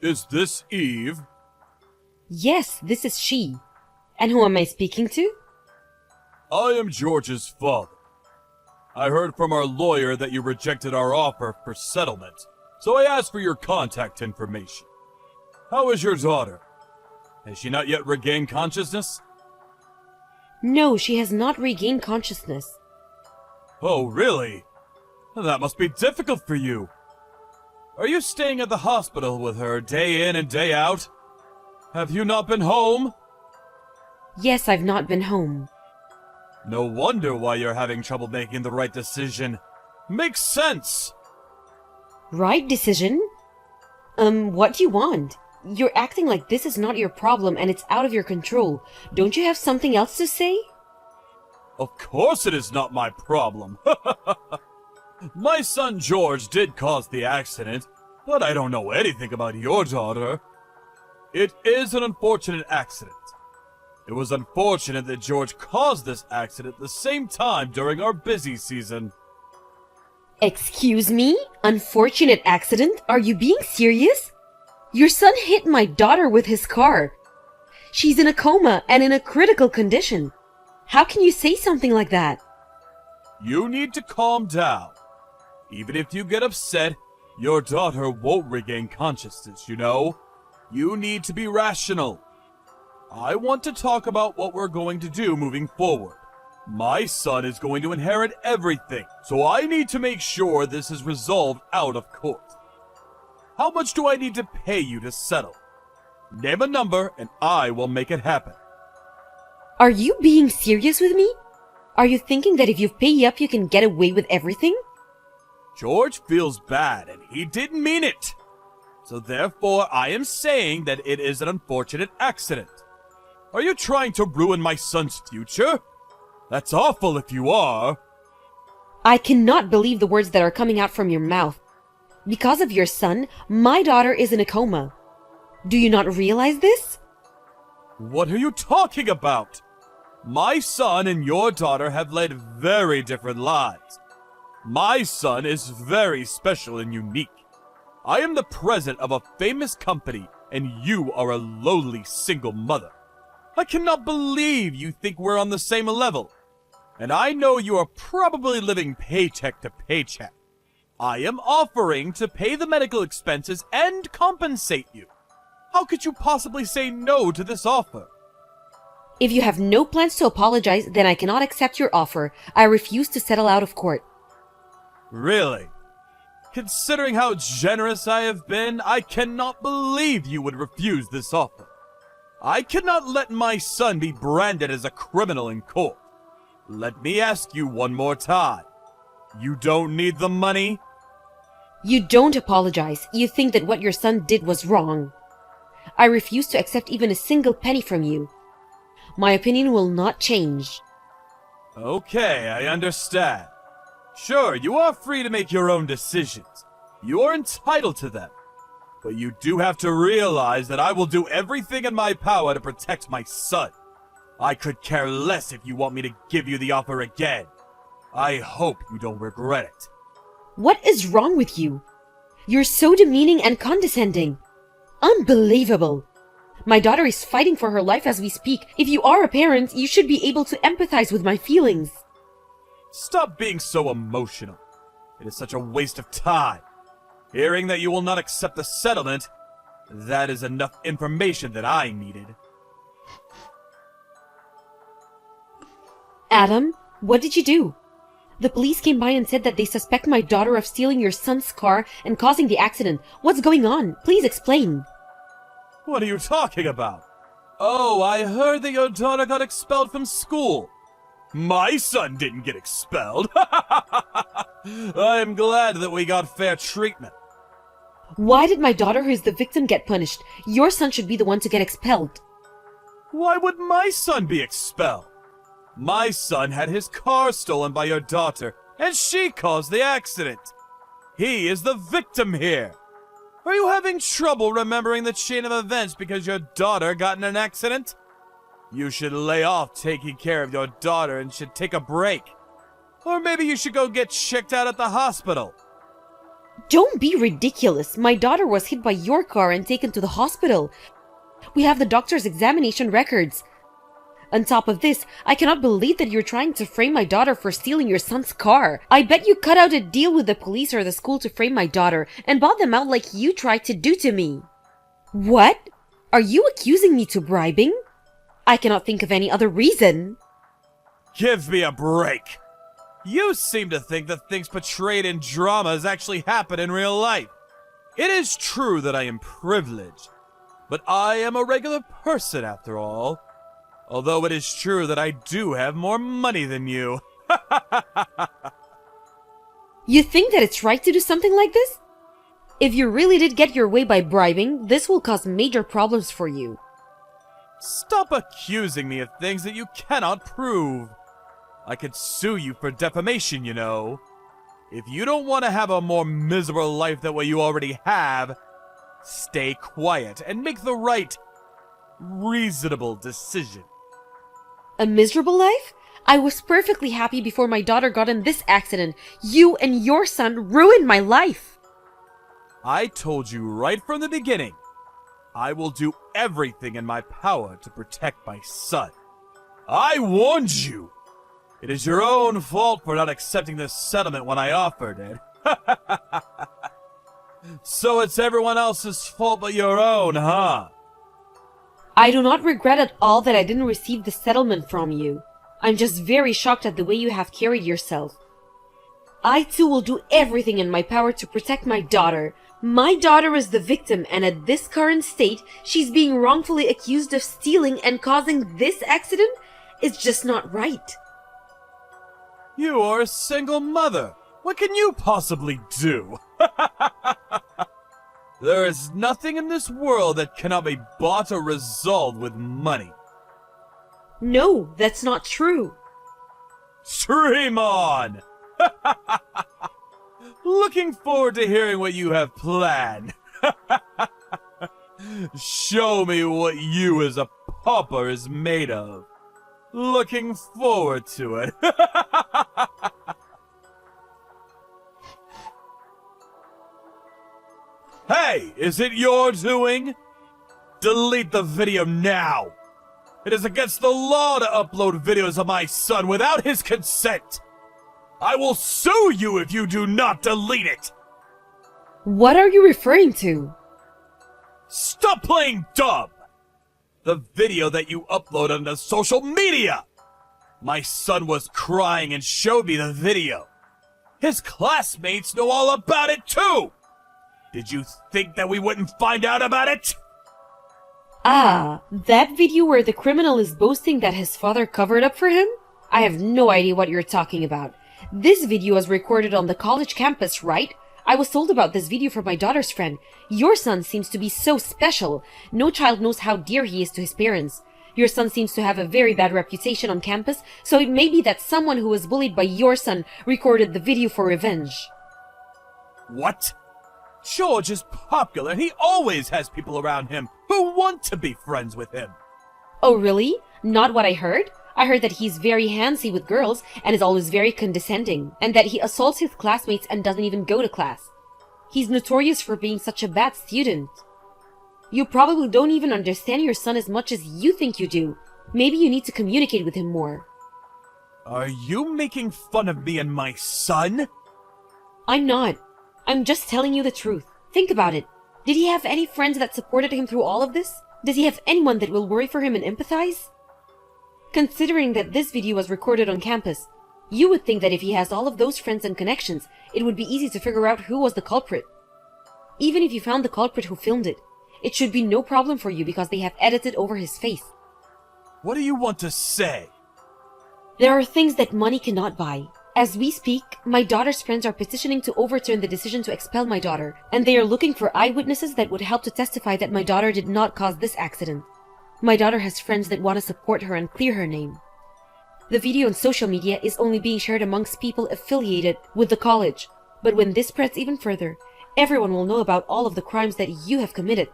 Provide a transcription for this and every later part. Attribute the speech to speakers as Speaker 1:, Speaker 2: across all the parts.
Speaker 1: Is this Eve?
Speaker 2: Yes, this is she. And who am I speaking to?
Speaker 1: I am George's father. I heard from our lawyer that you rejected our offer for settlement, so I asked for your contact information. How is your daughter? Has she not yet regained consciousness?
Speaker 2: No, she has not regained consciousness.
Speaker 1: Oh, really? That must be difficult for you. Are you staying at the hospital with her day in and day out? Have you not been home?
Speaker 2: Yes, I've not been home.
Speaker 1: No wonder why you're having trouble making the right decision. Makes sense.
Speaker 2: Right decision? What do you want? You're acting like this is not your problem and it's out of your control. Don't you have something else to say?
Speaker 1: Of course it is not my problem. My son George did cause the accident, but I don't know anything about your daughter. It is an unfortunate accident. It was unfortunate that George caused this accident at the same time during our busy season.
Speaker 2: Excuse me? Unfortunate accident? Are you being serious? Your son hit my daughter with his car. She's in a coma and in a critical condition. How can you say something like that?
Speaker 1: You need to calm down. Even if you get upset, your daughter won't regain consciousness, you know? You need to be rational. I want to talk about what we're going to do moving forward. My son is going to inherit everything, so I need to make sure this is resolved out of court. How much do I need to pay you to settle? Name a number and I will make it happen.
Speaker 2: Are you being serious with me? Are you thinking that if you pay up you can get away with everything?
Speaker 1: George feels bad and he didn't mean it. So therefore I am saying that it is an unfortunate accident. Are you trying to ruin my son's future? That's awful if you are.
Speaker 2: I cannot believe the words that are coming out from your mouth. Because of your son, my daughter is in a coma. Do you not realize this?
Speaker 1: What are you talking about? My son and your daughter have led very different lives. My son is very special and unique. I am the president of a famous company, and you are a lowly single mother. I cannot believe you think we're on the same level. And I know you are probably living paycheck to paycheck. I am offering to pay the medical expenses and compensate you. How could you possibly say no to this offer?
Speaker 2: If you have no plans to apologize, then I cannot accept your offer. I refuse to settle out of court.
Speaker 1: Really? Considering how generous I have been, I cannot believe you would refuse this offer. I cannot let my son be branded as a criminal in court. Let me ask you one more time. You don't need the money?
Speaker 2: You don't apologize. You think that what your son did was wrong. I refuse to accept even a single penny from you. My opinion will not change.
Speaker 1: Okay, I understand. Sure, you are free to make your own decisions. You are entitled to them. But you do have to realize that I will do everything in my power to protect my son. I could care less if you want me to give you the offer again. I hope you don't regret it.
Speaker 2: What is wrong with you? You're so demeaning and condescending. Unbelievable. My daughter is fighting for her life as we speak. If you are a parent, you should be able to empathize with my feelings.
Speaker 1: Stop being so emotional. It is such a waste of time. Hearing that you will not accept the settlement, that is enough information that I needed.
Speaker 2: Adam, what did you do? The police came by and said that they suspect my daughter of stealing your son's car and causing the accident. What's going on? Please explain.
Speaker 1: What are you talking about? Oh, I heard that your daughter got expelled from school. My son didn't get expelled. I'm glad that we got fair treatment.
Speaker 2: Why did my daughter, who is the victim, get punished? Your son should be the one to get expelled.
Speaker 1: Why would my son be expelled? My son had his car stolen by your daughter, and she caused the accident. He is the victim here. Are you having trouble remembering the chain of events because your daughter got in an accident? You should lay off taking care of your daughter and should take a break. Or maybe you should go get checked out at the hospital.
Speaker 2: Don't be ridiculous. My daughter was hit by your car and taken to the hospital. We have the doctor's examination records. On top of this, I cannot believe that you're trying to frame my daughter for stealing your son's car. I bet you cut out a deal with the police or the school to frame my daughter and bought them out like you tried to do to me. What? Are you accusing me to bribing? I cannot think of any other reason.
Speaker 1: Give me a break. You seem to think that things portrayed in dramas actually happen in real life. It is true that I am privileged, but I am a regular person after all. Although it is true that I do have more money than you.
Speaker 2: You think that it's right to do something like this? If you really did get your way by bribing, this will cause major problems for you.
Speaker 1: Stop accusing me of things that you cannot prove. I could sue you for defamation, you know. If you don't want to have a more miserable life than what you already have, stay quiet and make the right, reasonable decision.
Speaker 2: A miserable life? I was perfectly happy before my daughter got in this accident. You and your son ruined my life.
Speaker 1: I told you right from the beginning, I will do everything in my power to protect my son. I warned you. It is your own fault for not accepting this settlement when I offered it. So it's everyone else's fault but your own, huh?
Speaker 2: I do not regret at all that I didn't receive the settlement from you. I'm just very shocked at the way you have carried yourself. I too will do everything in my power to protect my daughter. My daughter is the victim, and at this current state, she's being wrongfully accused of stealing and causing this accident? It's just not right.
Speaker 1: You are a single mother. What can you possibly do? There is nothing in this world that cannot be bought or resolved with money.
Speaker 2: No, that's not true.
Speaker 1: Dream on! Looking forward to hearing what you have planned. Show me what you as a pauper is made of. Looking forward to it. Hey, is it your doing? Delete the video now. It is against the law to upload videos of my son without his consent. I will sue you if you do not delete it.
Speaker 2: What are you referring to?
Speaker 1: Stop playing dumb. The video that you upload onto social media. My son was crying and showed me the video. His classmates know all about it too. Did you think that we wouldn't find out about it?
Speaker 2: Ah, that video where the criminal is boasting that his father covered up for him? I have no idea what you're talking about. This video was recorded on the college campus, right? I was told about this video from my daughter's friend. Your son seems to be so special. No child knows how dear he is to his parents. Your son seems to have a very bad reputation on campus, so it may be that someone who was bullied by your son recorded the video for revenge.
Speaker 1: What? George is popular and he always has people around him who want to be friends with him.
Speaker 2: Oh, really? Not what I heard? I heard that he's very handsy with girls and is always very condescending, and that he assaults his classmates and doesn't even go to class. He's notorious for being such a bad student. You probably don't even understand your son as much as you think you do. Maybe you need to communicate with him more.
Speaker 1: Are you making fun of me and my son?
Speaker 2: I'm not. I'm just telling you the truth. Think about it. Did he have any friends that supported him through all of this? Does he have anyone that will worry for him and empathize? Considering that this video was recorded on campus, you would think that if he has all of those friends and connections, it would be easy to figure out who was the culprit. Even if you found the culprit who filmed it, it should be no problem for you because they have edited over his face.
Speaker 1: What do you want to say?
Speaker 2: There are things that money cannot buy. As we speak, my daughter's friends are petitioning to overturn the decision to expel my daughter, and they are looking for eyewitnesses that would help to testify that my daughter did not cause this accident. My daughter has friends that want to support her and clear her name. The video on social media is only being shared amongst people affiliated with the college, but when this spreads even further, everyone will know about all of the crimes that you have committed.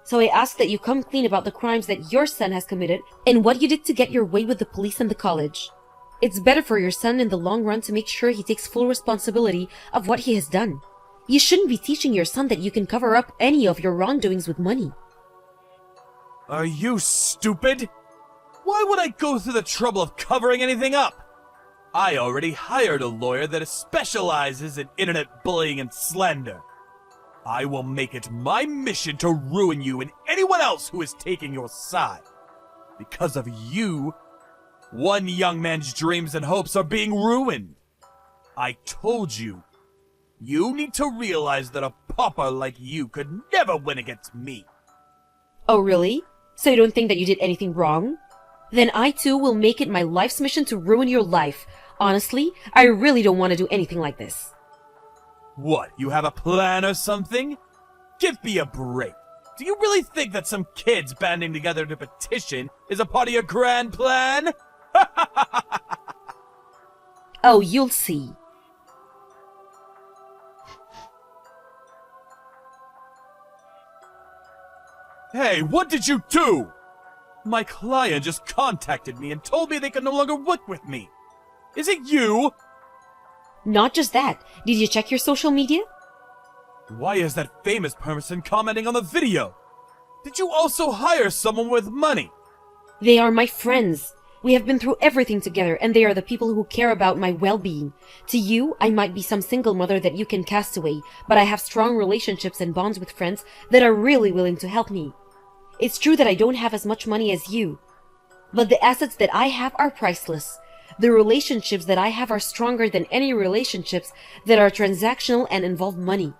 Speaker 2: So I ask that you come clean about the crimes that your son has committed and what you did to get your way with the police and the college. It's better for your son in the long run to make sure he takes full responsibility of what he has done. You shouldn't be teaching your son that you can cover up any of your wrongdoings with money.
Speaker 1: Are you stupid? Why would I go through the trouble of covering anything up? I already hired a lawyer that specializes in internet bullying and slander. I will make it my mission to ruin you and anyone else who is taking your side. Because of you, one young man's dreams and hopes are being ruined. I told you, you need to realize that a pauper like you could never win against me.
Speaker 2: Oh, really? So you don't think that you did anything wrong? Then I too will make it my life's mission to ruin your life. Honestly, I really don't want to do anything like this.
Speaker 1: What, you have a plan or something? Give me a break. Do you really think that some kids banding together to petition is a part of your grand plan?
Speaker 2: Oh, you'll see.
Speaker 1: Hey, what did you do? My client just contacted me and told me they could no longer work with me. Is it you?
Speaker 2: Not just that. Did you check your social media?
Speaker 1: Why is that famous person commenting on the video? Did you also hire someone with money?
Speaker 2: They are my friends. We have been through everything together, and they are the people who care about my well-being. To you, I might be some single mother that you can cast away, but I have strong relationships and bonds with friends that are really willing to help me. It's true that I don't have as much money as you, but the assets that I have are priceless. The relationships that I have are stronger than any relationships that are transactional and involve money.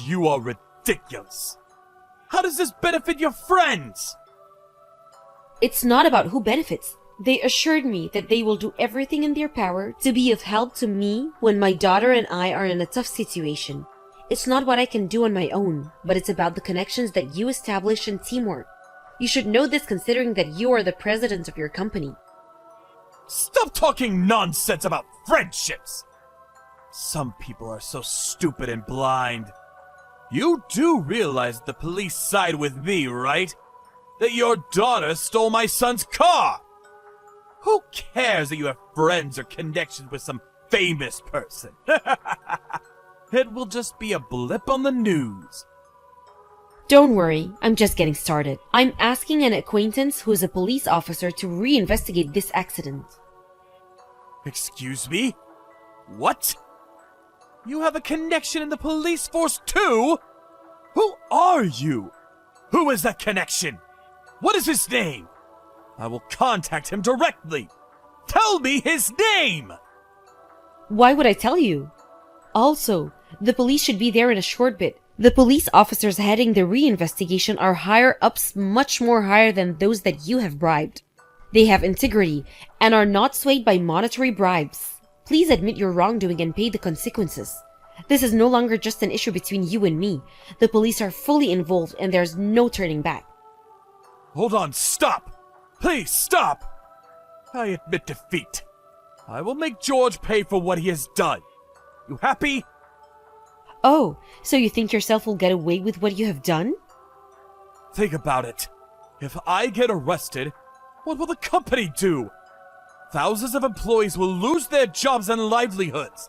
Speaker 1: You are ridiculous. How does this benefit your friends?
Speaker 2: It's not about who benefits. They assured me that they will do everything in their power to be of help to me when my daughter and I are in a tough situation. It's not what I can do on my own, but it's about the connections that you establish and teamwork. You should know this considering that you are the president of your company.
Speaker 1: Stop talking nonsense about friendships! Some people are so stupid and blind. You do realize the police side with me, right? That your daughter stole my son's car! Who cares that you have friends or connections with some famous person? It will just be a blip on the news.
Speaker 2: Don't worry, I'm just getting started. I'm asking an acquaintance who is a police officer to reinvestigate this accident.
Speaker 1: Excuse me? What? You have a connection in the police force too? Who are you? Who is that connection? What is his name? I will contact him directly. Tell me his name!
Speaker 2: Why would I tell you? Also, the police should be there in a short bit. The police officers heading the reinvestigation are higher ups, much more higher than those that you have bribed. They have integrity and are not swayed by monetary bribes. Please admit your wrongdoing and pay the consequences. This is no longer just an issue between you and me. The police are fully involved and there's no turning back.
Speaker 1: Hold on, stop! Please stop! I admit defeat. I will make George pay for what he has done. You happy?
Speaker 2: Oh, so you think yourself will get away with what you have done?
Speaker 1: Think about it. If I get arrested, what will the company do? Thousands of employees will lose their jobs and livelihoods.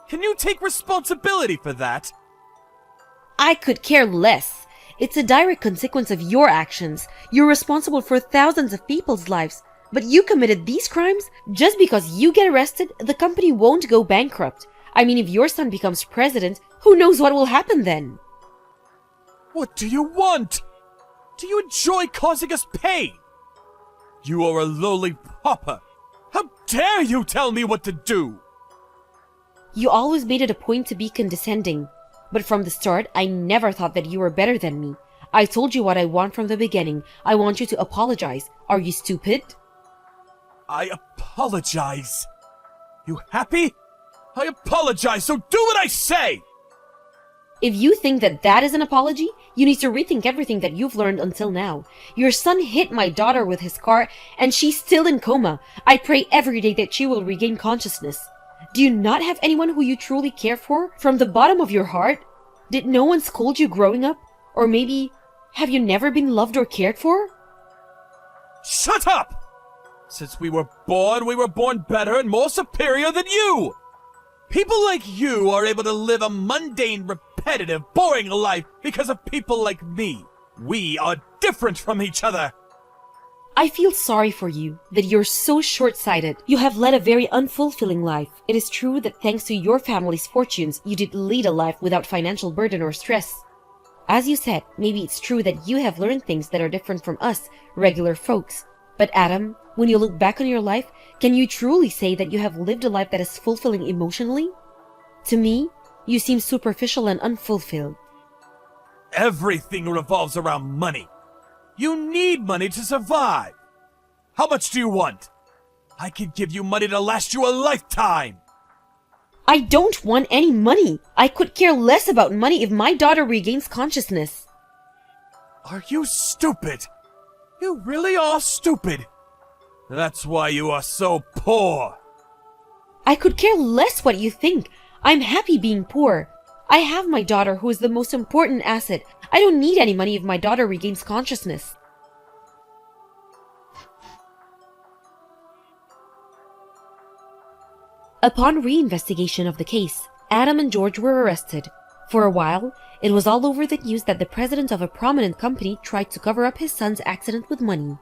Speaker 1: Can you take responsibility for that?
Speaker 2: I could care less. It's a direct consequence of your actions. You're responsible for thousands of people's lives. But you committed these crimes? Just because you get arrested, the company won't go bankrupt. I mean, if your son becomes president, who knows what will happen then?
Speaker 1: What do you want? Do you enjoy causing us pain? You are a lowly pauper. How dare you tell me what to do?
Speaker 2: You always made it a point to be condescending. But from the start, I never thought that you were better than me. I told you what I want from the beginning. I want you to apologize. Are you stupid?
Speaker 1: I apologize. You happy? I apologize, so do what I say!
Speaker 2: If you think that that is an apology, you need to rethink everything that you've learned until now. Your son hit my daughter with his car, and she's still in coma. I pray every day that she will regain consciousness. Do you not have anyone who you truly care for from the bottom of your heart? Did no one scold you growing up? Or maybe, have you never been loved or cared for?
Speaker 1: Shut up! Since we were born better and more superior than you! People like you are able to live a mundane, repetitive, boring life because of people like me. We are different from each other.
Speaker 2: I feel sorry for you, that you're so short-sighted. You have led a very unfulfilling life. It is true that thanks to your family's fortunes, you did lead a life without financial burden or stress. As you said, maybe it's true that you have learned things that are different from us, regular folks. But Adam, when you look back on your life, can you truly say that you have lived a life that is fulfilling emotionally? To me, you seem superficial and unfulfilled.
Speaker 1: Everything revolves around money. You need money to survive. How much do you want? I can give you money to last you a lifetime.
Speaker 2: I don't want any money. I could care less about money if my daughter regains consciousness.
Speaker 1: Are you stupid? You really are stupid. That's why you are so poor.
Speaker 2: I could care less what you think. I'm happy being poor. I have my daughter, who is the most important asset. I don't need any money if my daughter regains consciousness. Upon reinvestigation of the case, Adam and George were arrested. For a while, it was all over the news that the president of a prominent company tried to cover up his son's accident with money.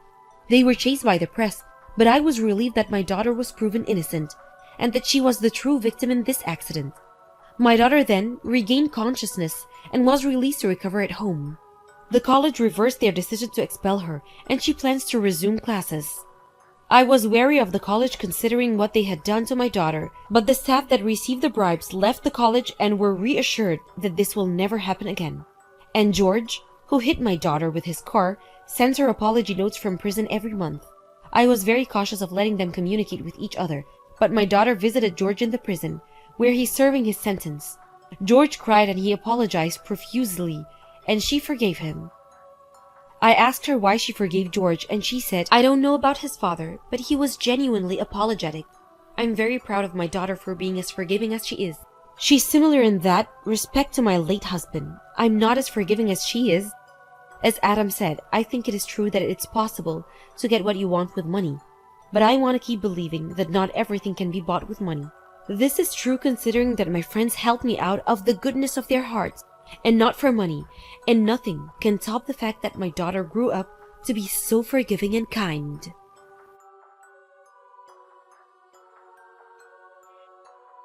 Speaker 2: They were chased by the press, but I was relieved that my daughter was proven innocent, and that she was the true victim in this accident. My daughter then regained consciousness and was released to recover at home. The college reversed their decision to expel her, and she plans to resume classes. I was wary of the college considering what they had done to my daughter, but the staff that received the bribes left the college and were reassured that this will never happen again. And George, who hit my daughter with his car, sends her apology notes from prison every month. I was very cautious of letting them communicate with each other, but my daughter visited George in the prison, where he's serving his sentence. George cried and he apologized profusely, and she forgave him. I asked her why she forgave George, and she said, "I don't know about his father, but he was genuinely apologetic. I'm very proud of my daughter for being as forgiving as she is. She's similar in that respect to my late husband. I'm not as forgiving as she is." As Adam said, I think it is true that it's possible to get what you want with money. But I want to keep believing that not everything can be bought with money. This is true considering that my friends helped me out of the goodness of their hearts, and not for money, and nothing can top the fact that my daughter grew up to be so forgiving and kind.